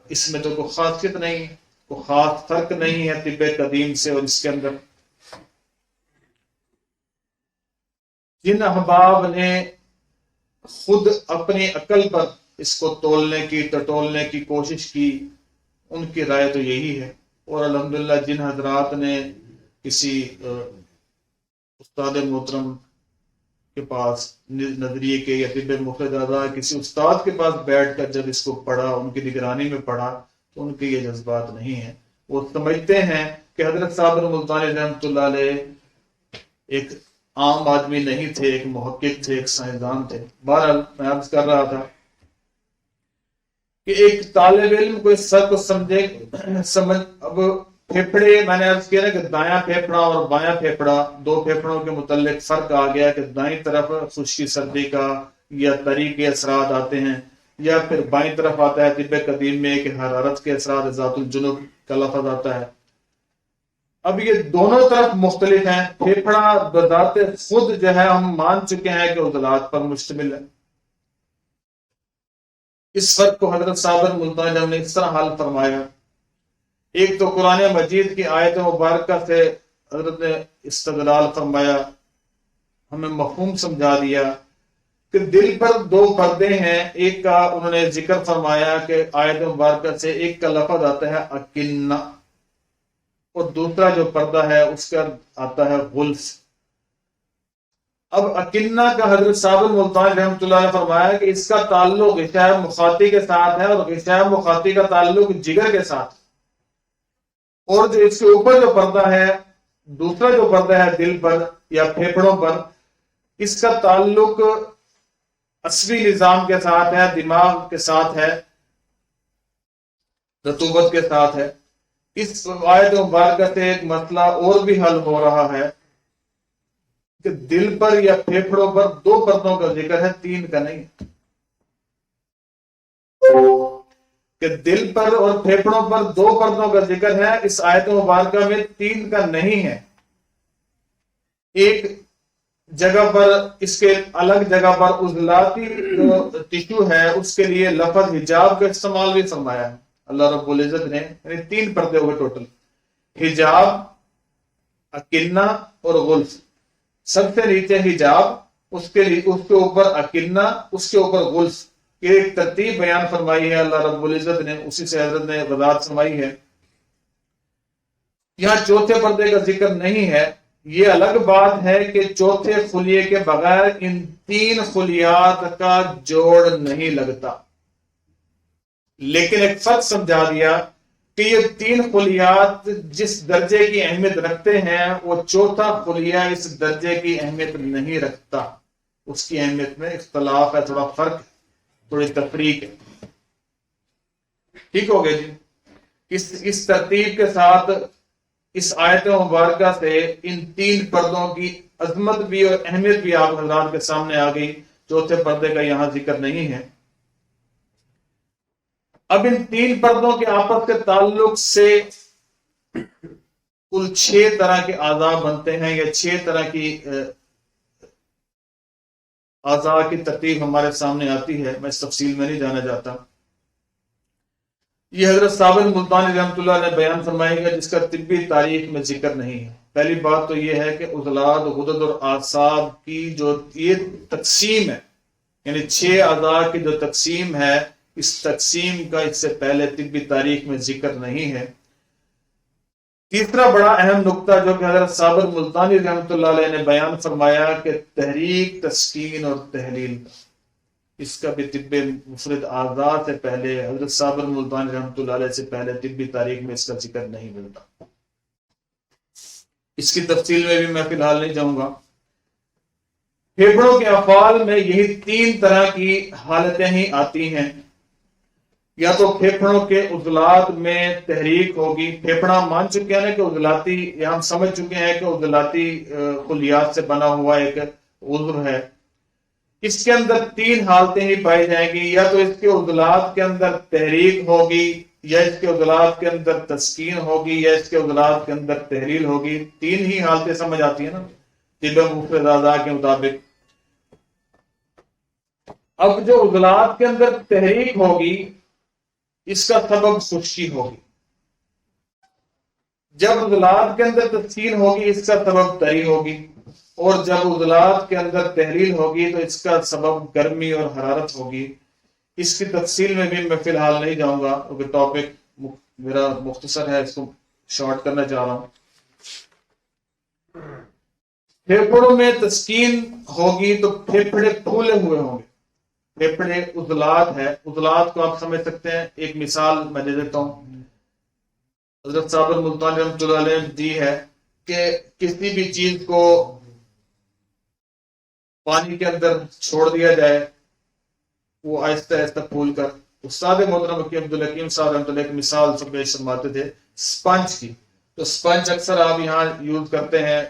اس میں تو کوئی خاصیت نہیں، کوئی خاص فرق نہیں ہے طب قدیم سے اور اس کے اندر۔ جن احباب نے خود اپنی عقل پر اس کو تولنے کی، ٹٹولنے کی کوشش کی، ان کی رائے تو یہی ہے۔ اور الحمدللہ جن حضرات نے کسی استاد محترم کے پاس نظریے کے یا طب مفرد اعضاء کسی استاد کے پاس بیٹھ کر جب اس کو پڑھا، ان کی نگرانی میں پڑھا، تو ان کے یہ جذبات نہیں ہیں۔ وہ سمجھتے ہیں کہ حضرت صابر ملتانی رحمۃ اللہ علیہ ایک عام آدمی نہیں تھے، ایک محقق تھے، ایک سائنسدان تھے۔ بہرحال میں عرض کر رہا تھا کہ ایک طالب علم کو اس سب کو سمجھ اب پھیپھڑے، میں نے عرض کیا نا کہ دایاں پھیپھڑا اور بایاں پھیپھڑا، دو پھیپھڑوں کے متعلق فرق آ گیا کہ دائیں طرف خشکی سردی کا یا طری کے اثرات آتے ہیں، یا پھر بائیں طرف آتا ہے طب قدیم میں کہ حرارت کے اثرات، ذات الجنوب کا لفظ آتا ہے۔ اب یہ دونوں طرف مختلف ہیں۔ پھیپھڑا بذات خود جو ہے ہم مان چکے ہیں کہ عضلات پر مشتمل ہے۔ اس فرق کو حضرت صابر ملتانی نے اس طرح حل فرمایا۔ ایک تو قرآن مجید کی آیت مبارکہ سے حضرت نے استدلال فرمایا، ہمیں مفہوم سمجھا دیا کہ دل پر دو پردے ہیں۔ ایک کا انہوں نے ذکر فرمایا کہ آیت مبارکہ سے ایک کا لفظ آتا ہے اکنہ، اور دوسرا جو پردہ ہے اس کا آتا ہے غلف۔ اب اکنہ کا حضرت صابر ملتانی رحمۃ اللہ نے فرمایا کہ اس کا تعلق غشاء مخاطی کے ساتھ ہے، اور غشاء مخاطی کا تعلق جگر کے ساتھ، اور جو اس کے اوپر جو پردہ ہے، دوسرا جو پردہ ہے دل پر یا پھیپھڑوں پر، اس کا تعلق عصبی نظام کے ساتھ ہے، دماغ کے ساتھ ہے، رطوبت کے ساتھ ہے۔ اس آیت مبارکہ سے ایک مسئلہ اور بھی حل ہو رہا ہے کہ دل پر یا پھیپھڑوں پر دو پردوں کا ذکر ہے، تین کا نہیں۔ کہ دل پر اور پھیپڑوں پر 2 پردوں کا ذکر ہے، اس آیت مبارکہ میں 3 کا نہیں ہے۔ ایک جگہ پر، اس کے الگ جگہ پر عضلاتی جو ٹشو ہے اس کے لیے لفظ حجاب کا استعمال بھی فرمایا ہے اللہ رب العزت نے، یعنی 3 پردے ہوئے ٹوٹل، حجاب، اکنہ اور غلف۔ سب سے نیچے حجاب، اس کے اوپر اکنہ، اس کے اوپر غلف، یہ ایک ترتیب بیان فرمائی ہے اللہ رب العزت نے، اسی سے حضرت نے وضاحت فرمائی ہے۔ یہاں چوتھے پردے کا ذکر نہیں ہے۔ یہ الگ بات ہے کہ چوتھے خلیے کے بغیر ان 3 خلیات کا جوڑ نہیں لگتا، لیکن ایک فرق سمجھا دیا کہ یہ 3 خلیات جس درجے کی اہمیت رکھتے ہیں وہ چوتھا خلیہ اس درجے کی اہمیت نہیں رکھتا، اس کی اہمیت میں اختلاف ہے، تھوڑا فرق ہے، تھوڑی تفریق ہے۔ ٹھیک ہو گیا جی؟ اس ترتیب کے ساتھ اس آیت مبارکہ سے ان 3 پردوں کی عظمت بھی اور اہمیت بھی آپ حضرات کے سامنے آ گئی۔ چوتھے پردے کا یہاں ذکر نہیں ہے۔ اب ان 3 پردوں کے آپس کے تعلق سے کل 6 طرح کے اعضاء بنتے ہیں، یا 6 طرح کی اعضاء کی ترتیب ہمارے سامنے آتی ہے، میں اس تفصیل میں نہیں جانا چاہتا۔ یہ حضرت صابر ملتانی رحمۃ اللہ نے بیان فرمائی ہے، جس کا طبی تاریخ میں ذکر نہیں ہے۔ پہلی بات تو یہ ہے کہ عضلات، غدد اور اعصاب کی جو یہ تقسیم ہے، یعنی 6 اعضاء کی جو تقسیم ہے، اس تقسیم کا اس سے پہلے طبی تاریخ میں ذکر نہیں ہے۔ تیسرا بڑا اہم نقطہ جو کہ حضرت صابر ملتانی رحمۃ اللہ علیہ نے بیان فرمایا کہ تحریک، تسکین اور تحلیل، اس کا بھی طب مفرد اعضاء سے پہلے، حضرت صابر ملتانی رحمۃ اللہ علیہ سے پہلے طبی تاریخ میں اس کا ذکر نہیں ملتا۔ اس کی تفصیل میں بھی میں فی الحال نہیں جاؤں گا۔ پھیپھڑوں کے افعال میں یہی 3 طرح کی حالتیں ہی آتی ہیں، یا تو پھیپھڑوں کے عضلات میں تحریک ہوگی، پھیپھڑا مان چکے ہیں نا کہ عضلاتی، یا ہم سمجھ چکے ہیں کہ عضلاتی خلیات سے بنا ہوا ایک عضو ہے، اس کے اندر 3 حالتیں ہی پائی جائیں گی، یا تو اس کے عضلات کے اندر تحریک ہوگی، یا اس کے عضلات کے اندر تسکین ہوگی، یا اس کے عضلات کے اندر تحلیل ہوگی۔ 3 ہی حالتیں سمجھ آتی ہیں نا طب مفرد اعضاء کے مطابق۔ اب جو عضلات کے اندر تحریک ہوگی اس کا سبب خشکی ہوگی، جب عضلات کے اندر تسکین ہوگی اس کا سبب تری ہوگی، اور جب عضلات کے اندر تحلیل ہوگی تو اس کا سبب گرمی اور حرارت ہوگی۔ اس کی تفصیل میں بھی میں فی الحال نہیں جاؤں گا کیونکہ ٹاپک میرا مختصر ہے، اس کو شارٹ کرنا چاہ رہا ہوں۔ پھیپھڑوں میں تسکین ہوگی تو پھیپھڑے پھولے ہوئے ہوں گے۔ پھیپھڑے عضلات ہے، عضلات کو آپ سمجھ سکتے ہیں، ایک مثال میں دے دیتا ہوں، حضرت صابر ملتانی رحمۃ اللہ علیہ نے دی ہے کہ کسی بھی چیز کو پانی کے اندر چھوڑ دیا جائے، وہ آہستہ آہستہ پھول کر، استاد محترم حکیم عبدالحکیم صاحب رحمۃ اللہ ایک مثال سے پیش فرماتے تھے سپنج کی۔ تو سپنج اکثر آپ یہاں یوز کرتے ہیں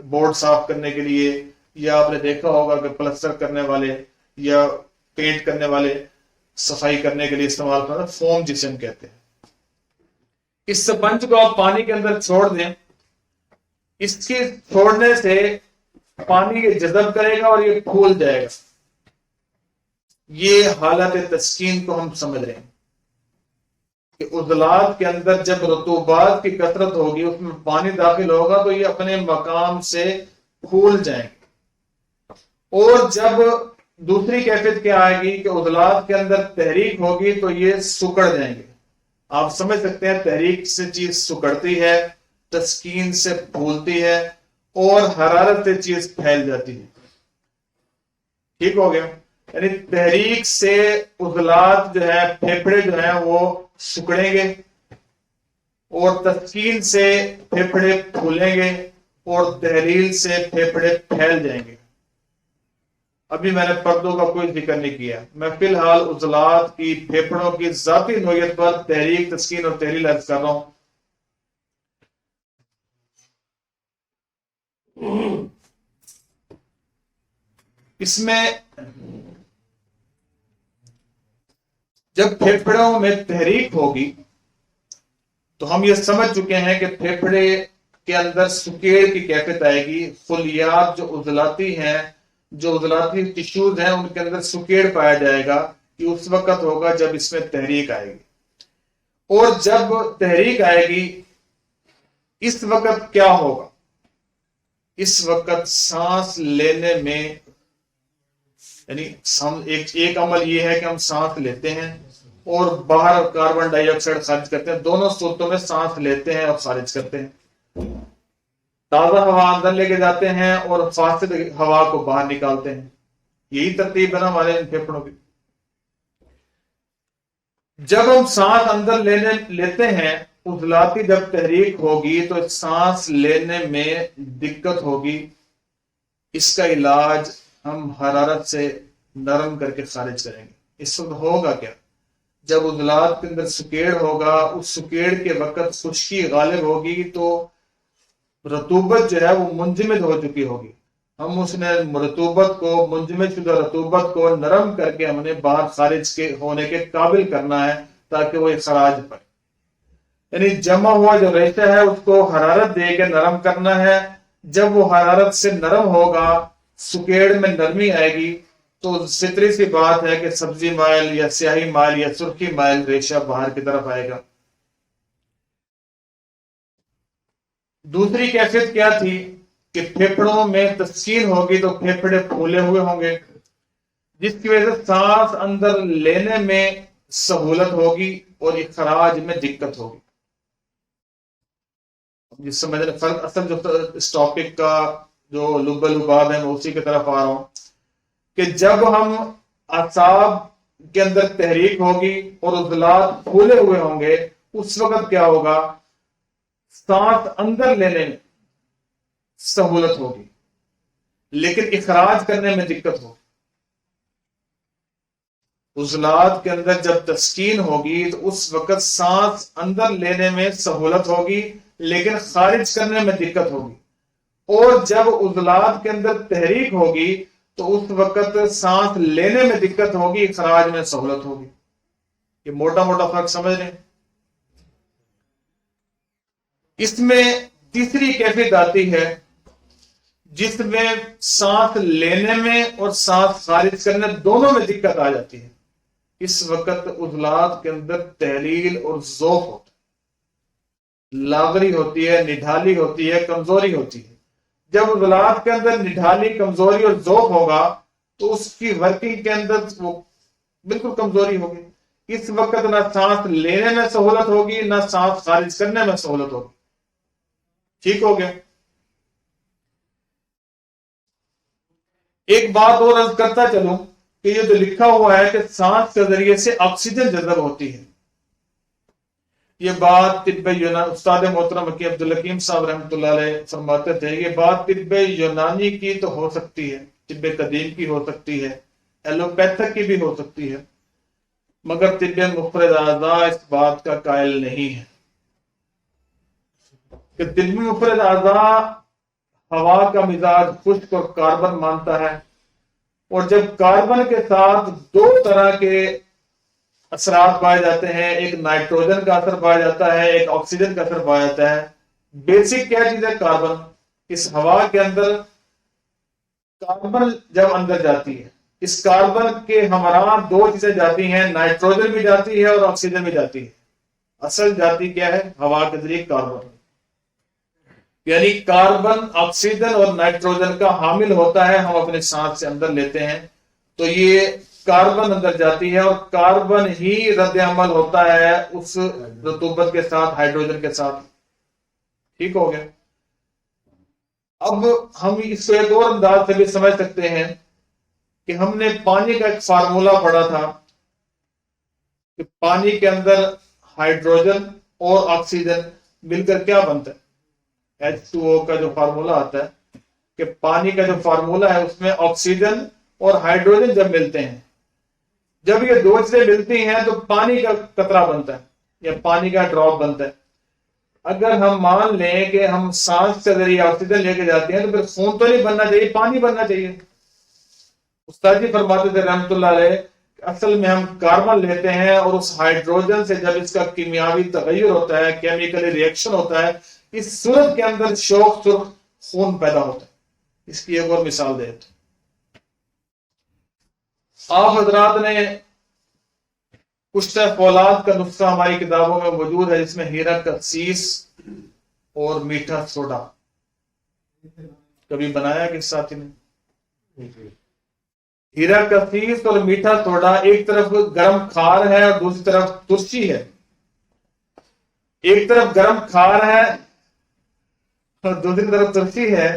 بورڈ صاف کرنے کے لیے، یا آپ نے دیکھا ہوگا کہ پلسٹر کرنے والے یا پینٹ کرنے والے صفائی کرنے کے لیے استعمال کرتے ہیں، فوم جسے ہم کہتے ہیں۔ اس سپنج کو آپ پانی کے اندر چھوڑ دیں، اس کے چھوڑنے سے پانی یہ جذب کرے گا اور یہ پھول جائے گا۔ یہ حالت تسکین کو ہم سمجھ رہے ہیں کہ عضلات کے اندر جب رطوبات کی کثرت ہوگی، اس میں پانی داخل ہوگا تو یہ اپنے مقام سے پھول جائیں گے۔ اور جب دوسری کیفیت کیا آئے گی کہ عضلات کے اندر تحریک ہوگی تو یہ سکڑ جائیں گے۔ آپ سمجھ سکتے ہیں تحریک سے چیز سکڑتی ہے، تسکین سے پھولتی ہے، اور حرارت سے چیز پھیل جاتی ہے۔ ٹھیک ہو گیا؟ یعنی تحریک سے عضلات جو ہے، پھیپھڑے جو ہیں وہ سکڑیں گے، اور تسکین سے پھیپھڑے پھولیں گے، اور تحلیل سے پھیپھڑے پھیل جائیں گے۔ ابھی میں نے پردوں کا کوئی ذکر نہیں کیا، میں فی الحال عضلات کی، پھیپھڑوں کی ذاتی نوعیت پر تحریک، تسکین اور تحلیل عرض کر رہا ہوں۔ اس میں جب پھیپھڑوں میں تحریک ہوگی تو ہم یہ سمجھ چکے ہیں کہ پھیپھڑے کے اندر سکیڑ کی کیفیت آئے گی. خلیات جو عضلاتی ہیں، جو عضلاتی ٹشوز ہیں، ان کے اندر سکیڑ پایا جائے گا. کہ اس وقت ہوگا جب اس میں تحریک آئے گی. اور جب تحریک آئے گی اس وقت کیا ہوگا؟ اس وقت سانس لینے میں، یعنی ایک عمل یہ ہے کہ ہم سانس لیتے ہیں اور باہر کاربن ڈائی آکسائڈ خارج کرتے ہیں. دونوں صورتوں میں سانس لیتے ہیں اور خارج کرتے ہیں. تازہ ہوا اندر لے کے جاتے ہیں اور فاسد ہوا کو باہر نکالتے ہیں. یہی ترتیب ہے نا ہمارے ان پھیپھڑوں کی. جب ہم سانس اندر لیتے ہیں، عضلاتی جب تحریک ہوگی تو سانس لینے میں دقت ہوگی. اس کا علاج ہم حرارت سے نرم کر کے خارج کریں گے. اس وقت ہوگا کیا؟ جب عضلات کے اندر سکیڑ ہوگا، اس سکیڑ کے وقت خشکی غالب ہوگی تو رطوبت جو ہے وہ منجمد ہو چکی ہوگی. ہم اس نے رطوبت کو، منجمد شدہ رطوبت کو نرم کر کے ہم نے باہر خارج کے ہونے کے قابل کرنا ہے تاکہ وہ اخراج پائے. یعنی جمع ہوا جو ریشہ ہے اس کو حرارت دے کے نرم کرنا ہے. جب وہ حرارت سے نرم ہوگا، سکیڑ میں نرمی آئے گی تو فطری سی بات ہے کہ سبزی مائل یا سیاہی مائل یا سرخی مائل ریشہ باہر کی طرف آئے گا. دوسری کیفیت کیا تھی کہ پھیپھڑوں میں تسکین ہوگی تو پھیپھڑے پھولے ہوئے ہوں گے، جس کی وجہ سے سانس اندر لینے میں سہولت ہوگی اور اخراج میں دقت ہوگی. جس سے میں فرق اصل جو اس ٹاپک کا جو لب لباب ہے میں اسی کی طرف آ رہا ہوں کہ جب ہم اعصاب کے اندر تحریک ہوگی اور عضلات پھولے ہوئے ہوں گے، اس وقت کیا ہوگا؟ سانس اندر لینے میں سہولت ہوگی لیکن اخراج کرنے میں دقت ہوگی. عضلات کے اندر جب تسکین ہوگی تو اس وقت سانس اندر لینے میں سہولت ہوگی لیکن خارج کرنے میں دقت ہوگی. اور جب عضلات کے اندر تحریک ہوگی تو اس وقت سانس لینے میں دقت ہوگی، اخراج میں سہولت ہوگی. یہ موٹا موٹا فرق سمجھ رہے ہیں. اس میں تیسری کیفیت آتی ہے جس میں سانس لینے میں اور سانس خارج کرنے دونوں میں دقت آ جاتی ہے. اس وقت عضلات کے اندر تحلیل اور ذوف ہوتا ہے، لاغری ہوتی ہے، نڈھالی ہوتی ہے، کمزوری ہوتی ہے. جب عضلات کے اندر نڈھالی، کمزوری اور ذوف ہوگا تو اس کی ورکنگ کے اندر وہ بالکل کمزوری ہوگی. اس وقت نہ سانس لینے میں سہولت ہوگی نہ سانس خارج کرنے میں سہولت ہوگی. ٹھیک ہو گیا؟ ایک بات اور عرض کرتا چلوں کہ یہ جو لکھا ہوا ہے کہ سانس کے ذریعے سے آکسیجن جذب ہوتی ہے، یہ بات طب یونانی استاد محترم حکیم عبدالحکیم صاحب رحمۃ اللہ علیہ فرماتے تھے. یہ بات طب یونانی کی تو ہو سکتی ہے، طب قدیم کی ہو سکتی ہے، ایلوپیتھک کی بھی ہو سکتی ہے، مگر طب مفرد اعضاء اس بات کا قائل نہیں ہے کہ طب مفرد اعضاء ہوا کا مزاج خشک اور کاربن مانتا ہے. اور جب کاربن کے ساتھ دو طرح کے اثرات پائے جاتے ہیں، ایک نائٹروجن کا اثر پایا جاتا ہے، ایک آکسیجن کا اثر پایا جاتا ہے. بیسک کیا چیز ہے؟ کاربن. اس ہوا کے اندر کاربن جب اندر جاتی ہے، اس کاربن کے ہمراہ دو چیزیں جاتی ہیں، نائٹروجن بھی جاتی ہے اور آکسیجن بھی جاتی ہے. اصل جاتی کیا ہے؟ ہوا کے ذریعے کاربن. یعنی کاربن آکسیجن اور نائٹروجن کا حامل ہوتا ہے، ہم اپنے سانس سے اندر لیتے ہیں تو یہ کاربن اندر جاتی ہے اور کاربن ہی رد عمل ہوتا ہے اس رطوبت کے ساتھ، ہائیڈروجن کے ساتھ. ٹھیک ہو گیا؟ اب ہم اس کو ایک اور انداز سے بھی سمجھ سکتے ہیں کہ ہم نے پانی کا ایک فارمولا پڑھا تھا کہ پانی کے اندر ہائیڈروجن اور آکسیجن مل کر کیا بنتا ہے؟ H2O کا جو فارمولا آتا ہے کہ پانی کا جو فارمولا ہے اس میں آکسیجن اور ہائیڈروجن جب ملتے ہیں، جب یہ دو چیزیں ملتی ہیں تو پانی کا قطرہ بنتا ہے یا پانی کا ڈراپ بنتا ہے. اگر ہم مان لیں کہ ہم سانس کے ذریعے آکسیجن لے کے جاتے ہیں تو پھر خون تو نہیں بننا چاہیے، پانی بننا چاہیے. استاد جی فرماتے تھے رحمت اللہ علیہ اصل میں ہم کاربن لیتے ہیں اور اس ہائیڈروجن سے جب اس کا کیمیاوی تغیر ہوتا ہے، کیمیکلی ریئیکشن ہوتا ہے، اس صورت کے اندر شوق سرخ خون پیدا ہوتا ہے۔ اس کی ایک اور مثال دیتے ہیں۔ آپ حضرات نے کشتہ فولاد کا نسخہ ہماری کتابوں میں موجود ہے، جس میں ہیرا کسیس اور میٹھا سوڈا کبھی بنایا کس ساتھی نے؟ ہیرا کسیس اور میٹھا سوڈا ایک طرف گرم کھار ہے اور دوسری طرف ترشی ہے۔ ایک طرف گرم کھار ہے اور دوسری طرف ترشی ہے۔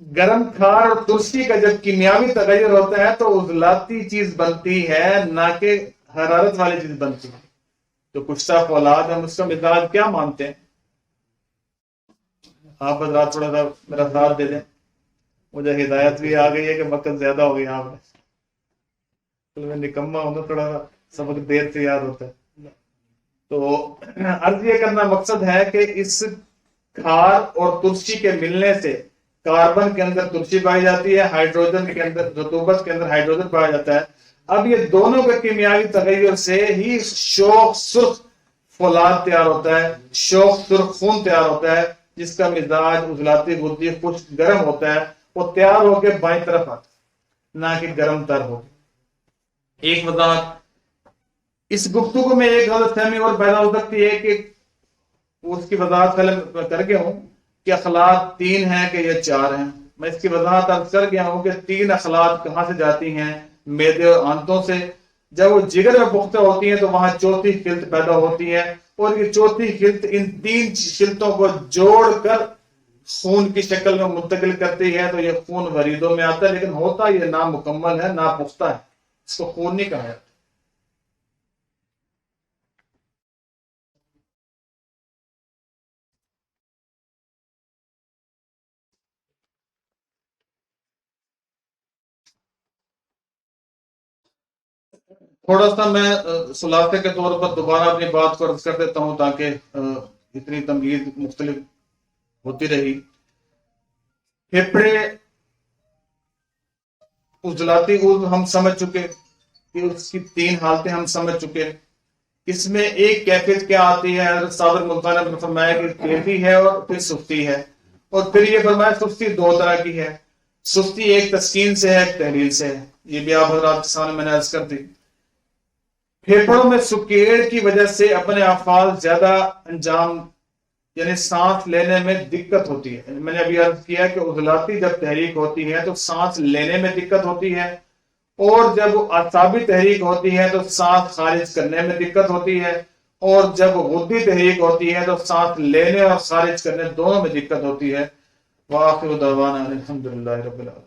گرم کھار اور ترشی کا جب کیمیاوی تغیر ہوتا ہے تو عضلاتی چیز بنتی ہے، نہ کہ حرارت والی چیز بنتی ہے۔ تو کشتہ فولاد ہم اس کا مزاج کیا مانتے ہیں؟ آپ حضرات تھوڑا سا میرا ساتھ دے دیں، مجھے ہدایت بھی آ گئی ہے کہ وقت زیادہ ہو گئی آپ میں نکما ہوں، تھوڑا سا سبق دیر سے یاد ہوتا ہے۔ تو عرض یہ کرنا مقصد ہے کہ اس کھار اور ترشی کے ملنے سے کاربن کے اندر ترشی پائی جاتی ہے، ہائیڈروجن کے اندر رطوبت کے اندر ہائیڈروجن پایا جاتا ہے۔ اب یہ دونوں کے کیمیاوی تغیر سے ہی شوق سرخ فولاد تیار ہوتا ہے، شوق سرخ خون تیار ہوتا ہے، جس کا مزاج عضلاتی غدی خشک گرم ہوتا ہے، وہ تیار ہو کے بائیں طرف آتا ہے، نہ کہ گرم تر ہو۔ ایک وضاحت اس گفتگو میں ایک غلط فہمی اور پیدا ہو سکتی ہے کہ اس کی وضاحت کر گیا ہوں کہ اخلاط 3 ہیں کہ یہ 4 ہیں۔ میں اس کی وضاحت عرض کر گیا ہوں کہ 3 اخلاط کہاں سے جاتی ہیں؟ معدے اور آنتوں سے۔ جب وہ جگر میں پختہ ہوتی ہیں تو وہاں چوتھی خلط پیدا ہوتی ہے، اور یہ چوتھی خلط ان 3 خلطوں کو جوڑ کر خون کی شکل میں منتقل کرتی ہے، تو یہ خون وریدوں میں آتا ہے، لیکن ہوتا یہ نامکمل ہے، ناپختہ ہے، اس کو خون نہیں کہا جاتا۔ تھوڑا سا میں خلاصے کے طور پر دوبارہ اپنی بات کو عرض کر دیتا ہوں تاکہ اتنی تمہید مختلف ہوتی رہی۔ پھیپھڑے عضلاتی عضو ہم سمجھ چکے کہ اس کی 3 حالتیں ہم سمجھ چکے۔ اس میں ایک کیفیت کیا آتی ہے؟ حضرت صابر ملتانی نے فرمایا کہ تیزی ہے اور پھر سستی ہے، اور پھر یہ فرمایا سستی 2 طرح کی ہے۔ سستی ایک تسکین سے ہے، ایک تحلیل سے ہے۔ یہ بھی آپ حضرات کے سامنے میں نے عرض کر دی۔ پھیپھڑوں میں سکیڑ کی وجہ سے اپنے افعال زیادہ انجام، یعنی سانس لینے میں دقت ہوتی ہے۔ میں نے ابھی عرض کیا کہ عضلاتی جب تحریک ہوتی ہے تو سانس لینے میں دقت ہوتی ہے، اور جب اعصابی تحریک ہوتی ہے تو سانس خارج کرنے میں دقت ہوتی ہے، اور جب غدی تحریک ہوتی ہے تو سانس لینے اور خارج کرنے دونوں میں دقت ہوتی ہے۔ وآخر دعوانا الحمدللہ رب العالمین۔